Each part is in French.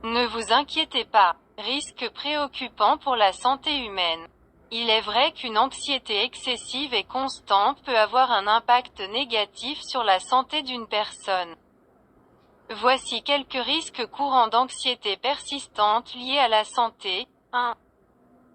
Ne vous inquiétez pas. Risque préoccupant pour la santé humaine. Il est vrai qu'une anxiété excessive et constante peut avoir un impact négatif sur la santé d'une personne. Voici quelques risques courants d'anxiété persistante liés à la santé. 1.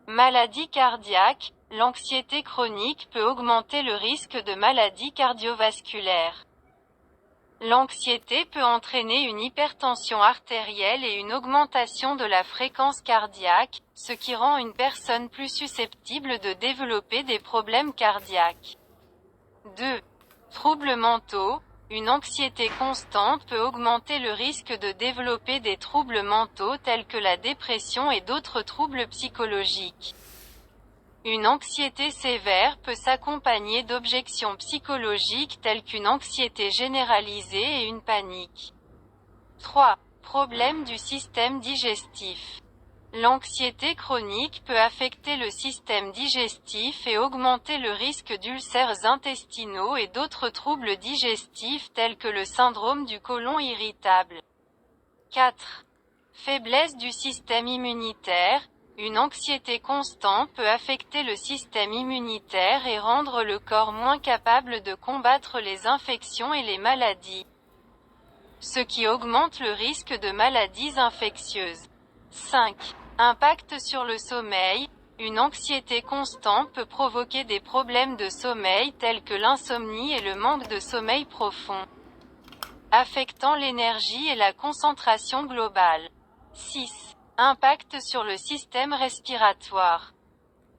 Maladie cardiaque. L'anxiété chronique peut augmenter le risque de maladies cardiovasculaires. L'anxiété peut entraîner une hypertension artérielle et une augmentation de la fréquence cardiaque, ce qui rend une personne plus susceptible de développer des problèmes cardiaques. 2. Troubles mentaux. Une anxiété constante peut augmenter le risque de développer des troubles mentaux tels que la dépression et d'autres troubles psychologiques. Une anxiété sévère peut s'accompagner d'objections psychologiques telles qu'une anxiété généralisée et une panique. 3. Problèmes du système digestif. L'anxiété chronique peut affecter le système digestif et augmenter le risque d'ulcères intestinaux et d'autres troubles digestifs tels que le syndrome du côlon irritable. 4. Faiblesse du système immunitaire. Une anxiété constante peut affecter le système immunitaire et rendre le corps moins capable de combattre les infections et les maladies, ce qui augmente le risque de maladies infectieuses. 5. Impact sur le sommeil. Une anxiété constante peut provoquer des problèmes de sommeil tels que l'insomnie et le manque de sommeil profond, affectant l'énergie et la concentration globale. 6. Impact sur le système respiratoire.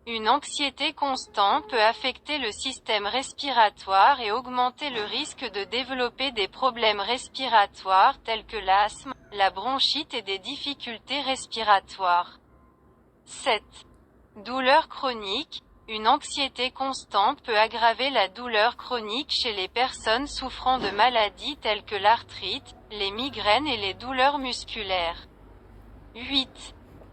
Une anxiété constante peut affecter le système respiratoire et augmenter le risque de développer des problèmes respiratoires tels que l'asthme, la bronchite et des difficultés respiratoires. 7. Douleur chronique. Une anxiété constante peut aggraver la douleur chronique chez les personnes souffrant de maladies telles que l'arthrite, les migraines et les douleurs musculaires. 8.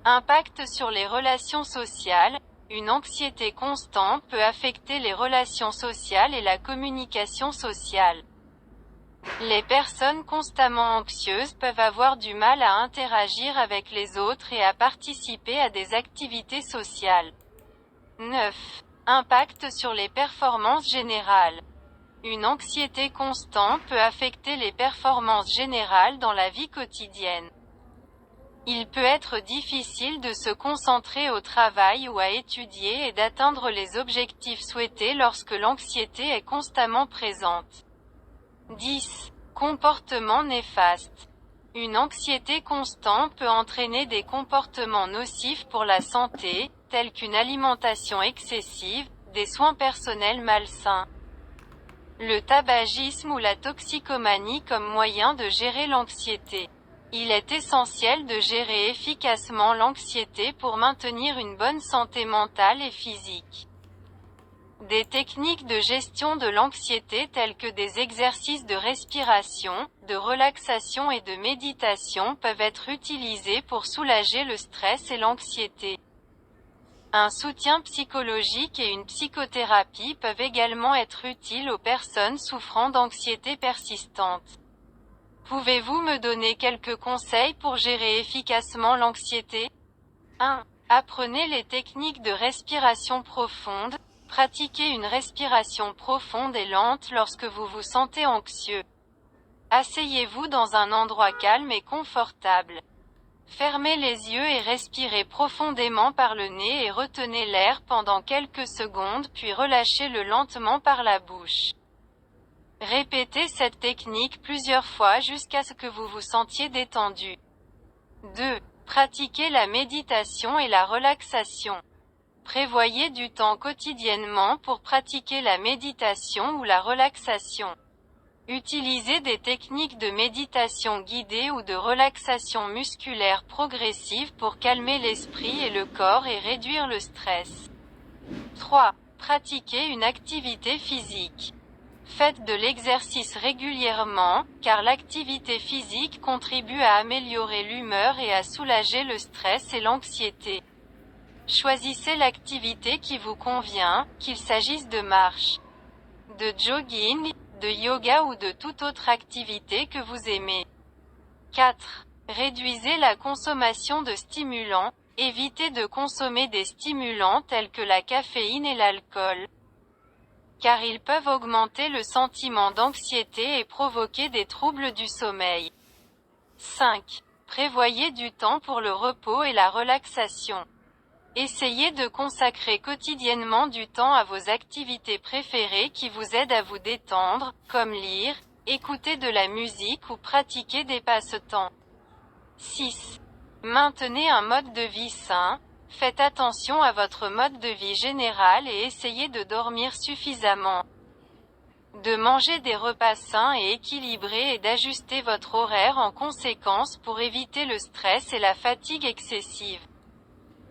Impact sur les relations sociales. Une anxiété constante peut affecter les relations sociales et la communication sociale. Les personnes constamment anxieuses peuvent avoir du mal à interagir avec les autres et à participer à des activités sociales. 9. Impact sur les performances générales. Une anxiété constante peut affecter les performances générales dans la vie quotidienne. Il peut être difficile de se concentrer au travail ou à étudier et d'atteindre les objectifs souhaités lorsque l'anxiété est constamment présente. 10. Comportements néfastes. Une anxiété constante peut entraîner des comportements nocifs pour la santé, tels qu'une alimentation excessive, des soins personnels malsains, le tabagisme ou la toxicomanie comme moyen de gérer l'anxiété. Il est essentiel de gérer efficacement l'anxiété pour maintenir une bonne santé mentale et physique. Des techniques de gestion de l'anxiété telles que des exercices de respiration, de relaxation et de méditation peuvent être utilisés pour soulager le stress et l'anxiété. Un soutien psychologique et une psychothérapie peuvent également être utiles aux personnes souffrant d'anxiété persistante. Pouvez-vous me donner quelques conseils pour gérer efficacement l'anxiété? 1. Apprenez les techniques de respiration profonde. Pratiquez une respiration profonde et lente lorsque vous vous sentez anxieux. Asseyez-vous dans un endroit calme et confortable. Fermez les yeux et respirez profondément par le nez et retenez l'air pendant quelques secondes puis relâchez-le lentement par la bouche. Répétez cette technique plusieurs fois jusqu'à ce que vous vous sentiez détendu. 2. Pratiquez la méditation et la relaxation. Prévoyez du temps quotidiennement pour pratiquer la méditation ou la relaxation. Utilisez des techniques de méditation guidée ou de relaxation musculaire progressive pour calmer l'esprit et le corps et réduire le stress. 3. Pratiquez une activité physique. Faites de l'exercice régulièrement, car l'activité physique contribue à améliorer l'humeur et à soulager le stress et l'anxiété. Choisissez l'activité qui vous convient, qu'il s'agisse de marche, de jogging, de yoga ou de toute autre activité que vous aimez. 4. Réduisez la consommation de stimulants, évitez de consommer des stimulants tels que la caféine et l'alcool, car ils peuvent augmenter le sentiment d'anxiété et provoquer des troubles du sommeil. 5. Prévoyez du temps pour le repos et la relaxation. Essayez de consacrer quotidiennement du temps à vos activités préférées qui vous aident à vous détendre, comme lire, écouter de la musique ou pratiquer des passe-temps. 6. Maintenez un mode de vie sain. Faites attention à votre mode de vie général et essayez de dormir suffisamment, de manger des repas sains et équilibrés et d'ajuster votre horaire en conséquence pour éviter le stress et la fatigue excessive.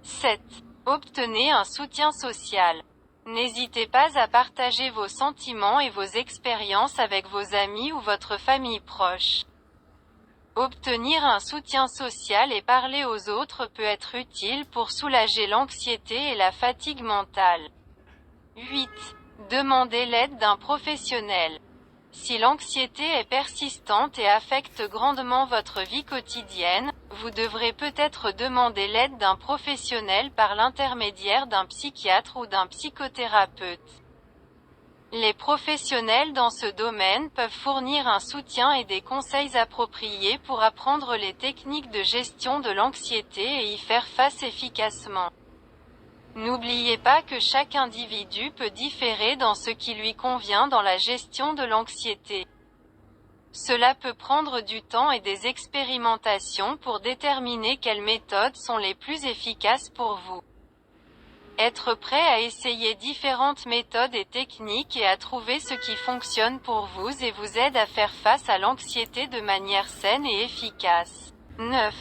7. Obtenez un soutien social. N'hésitez pas à partager vos sentiments et vos expériences avec vos amis ou votre famille proche. Obtenir un soutien social et parler aux autres peut être utile pour soulager l'anxiété et la fatigue mentale. 8. Demandez l'aide d'un professionnel. Si l'anxiété est persistante et affecte grandement votre vie quotidienne, vous devrez peut-être demander l'aide d'un professionnel par l'intermédiaire d'un psychiatre ou d'un psychothérapeute. Les professionnels dans ce domaine peuvent fournir un soutien et des conseils appropriés pour apprendre les techniques de gestion de l'anxiété et y faire face efficacement. N'oubliez pas que chaque individu peut différer dans ce qui lui convient dans la gestion de l'anxiété. Cela peut prendre du temps et des expérimentations pour déterminer quelles méthodes sont les plus efficaces pour vous. Être prêt à essayer différentes méthodes et techniques et à trouver ce qui fonctionne pour vous et vous aide à faire face à l'anxiété de manière saine et efficace. 9.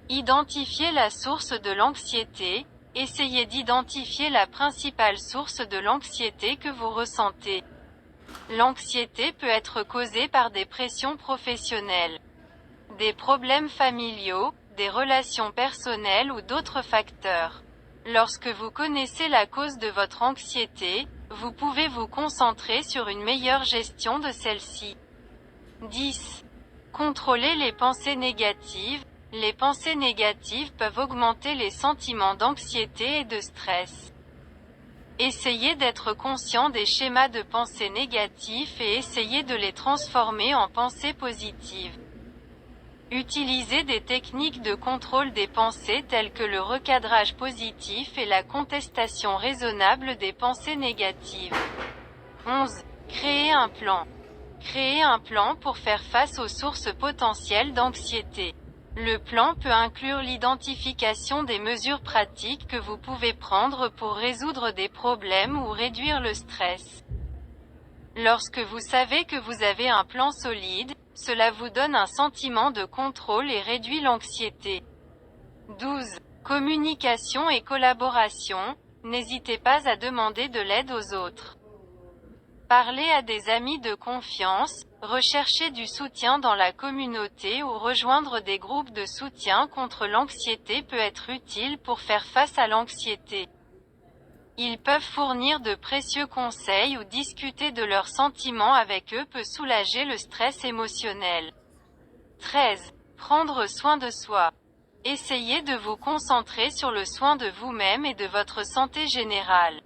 Identifiez la source de l'anxiété. Essayez d'identifier la principale source de l'anxiété que vous ressentez. L'anxiété peut être causée par des pressions professionnelles, des problèmes familiaux, des relations personnelles ou d'autres facteurs. Lorsque vous connaissez la cause de votre anxiété, vous pouvez vous concentrer sur une meilleure gestion de celle-ci. 10. Contrôlez les pensées négatives. Les pensées négatives peuvent augmenter les sentiments d'anxiété et de stress. Essayez d'être conscient des schémas de pensée négatifs et essayez de les transformer en pensées positives. Utilisez des techniques de contrôle des pensées telles que le recadrage positif et la contestation raisonnable des pensées négatives. 11. Créez un plan. Créez un plan pour faire face aux sources potentielles d'anxiété. Le plan peut inclure l'identification des mesures pratiques que vous pouvez prendre pour résoudre des problèmes ou réduire le stress. Lorsque vous savez que vous avez un plan solide, cela vous donne un sentiment de contrôle et réduit l'anxiété. 12. Communication et collaboration. N'hésitez pas à demander de l'aide aux autres. Parlez à des amis de confiance, recherchez du soutien dans la communauté ou rejoindre des groupes de soutien contre l'anxiété peut être utile pour faire face à l'anxiété. Ils peuvent fournir de précieux conseils ou discuter de leurs sentiments avec eux peut soulager le stress émotionnel. 13. Prendre soin de soi. Essayez de vous concentrer sur le soin de vous-même et de votre santé générale.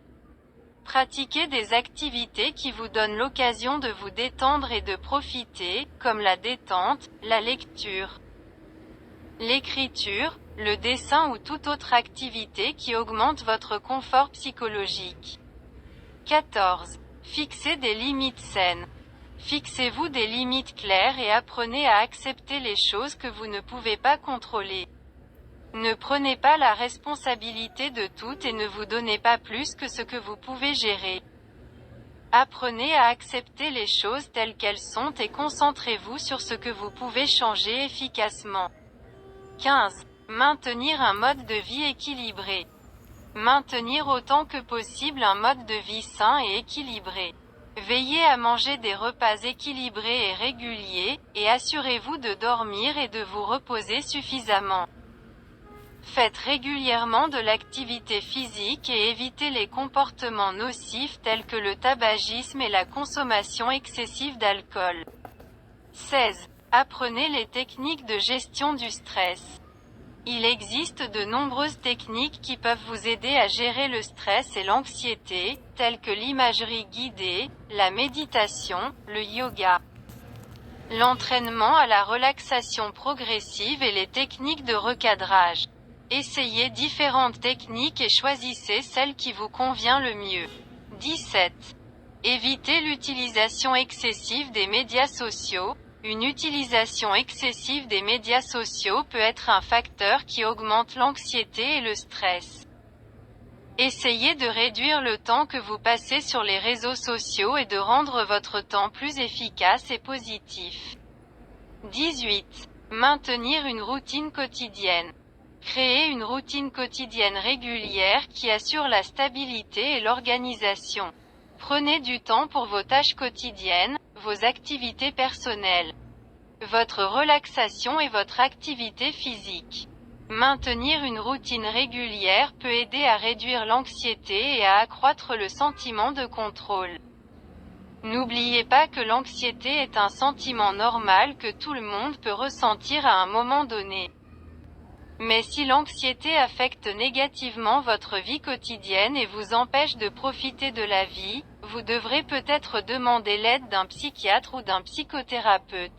Pratiquez des activités qui vous donnent l'occasion de vous détendre et de profiter, comme la détente, la lecture, l'écriture, le dessin ou toute autre activité qui augmente votre confort psychologique. 14. Fixez des limites saines. Fixez-vous des limites claires et apprenez à accepter les choses que vous ne pouvez pas contrôler. Ne prenez pas la responsabilité de tout et ne vous donnez pas plus que ce que vous pouvez gérer. Apprenez à accepter les choses telles qu'elles sont et concentrez-vous sur ce que vous pouvez changer efficacement. 15. Maintenir un mode de vie équilibré. Maintenir autant que possible un mode de vie sain et équilibré. Veillez à manger des repas équilibrés et réguliers, et assurez-vous de dormir et de vous reposer suffisamment. Faites régulièrement de l'activité physique et évitez les comportements nocifs tels que le tabagisme et la consommation excessive d'alcool. 16. Apprenez les techniques de gestion du stress. Il existe de nombreuses techniques qui peuvent vous aider à gérer le stress et l'anxiété, telles que l'imagerie guidée, la méditation, le yoga, l'entraînement à la relaxation progressive et les techniques de recadrage. Essayez différentes techniques et choisissez celle qui vous convient le mieux. 17. Évitez l'utilisation excessive des médias sociaux. Une utilisation excessive des médias sociaux peut être un facteur qui augmente l'anxiété et le stress. Essayez de réduire le temps que vous passez sur les réseaux sociaux et de rendre votre temps plus efficace et positif. 18. Maintenir une routine quotidienne. Créez une routine quotidienne régulière qui assure la stabilité et l'organisation. Prenez du temps pour vos tâches quotidiennes, vos activités personnelles, votre relaxation et votre activité physique. Maintenir une routine régulière peut aider à réduire l'anxiété et à accroître le sentiment de contrôle. N'oubliez pas que l'anxiété est un sentiment normal que tout le monde peut ressentir à un moment donné. Mais si l'anxiété affecte négativement votre vie quotidienne et vous empêche de profiter de la vie, vous devrez peut-être demander l'aide d'un psychiatre ou d'un psychothérapeute.